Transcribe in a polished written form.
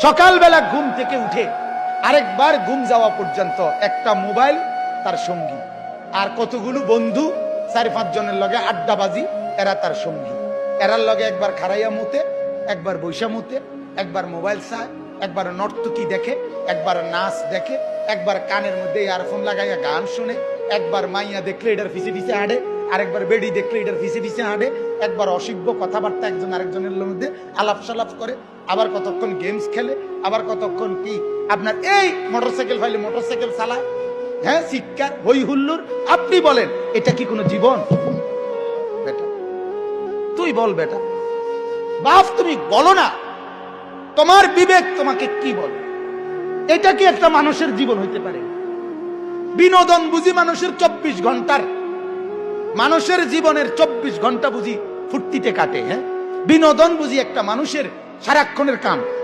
সকালবেলা ঘুম থেকে উঠে আরেকবার ঘুম যাওয়া পর্যন্ত একটা মোবাইল তার সঙ্গী, আর কতগুলো বন্ধু 4-5 জনের লগে আড্ডাবাজি, এরা তার সঙ্গী। এরার লগে একবার খারাইয়া মুতে, একবার বৈশা মুতে, একবার মোবাইল চায়, একবার নর্তকী দেখে, একবার নাচ দেখে, একবার কানের মধ্যে ইয়ারফোন লাগাইয়া গান শুনে, একবার মাইয়া দেখলে এটার পিছে পিছে হাঁটে, আরেকবার বেডি দেখলে এটার পিছে পিছে হাঁটে, একবার অসভ্য কথাবার্তা একজন আরেকজনের মধ্যে আলাপ সালাপ করে, আবার কতক্ষণ গেমস খেলে, আবার কতক্ষণ কি আপনার এই মোটরসাইকেল ফাইলে মোটরসাইকেল চালায়, হ্যাঁ, চিৎকার হই হুল্লোর। আপনি বলেন এটা কি কোনো জীবন? বেটা তুই বল, বেটা বাপ তুমি বলো না, তোমার বিবেক তোমাকে কি বলে? এটা কি একটা মানুষের জীবন হইতে পারে? বিনোদন বুঝি মানুষের 24 ঘন্টার, মানুষের জীবনের 24 ঘন্টা বুঝি ফুর্তিতে কাটে? হ্যাঁ, বিনোদন বুঝি একটা মানুষের সারাক্ষণের কাম?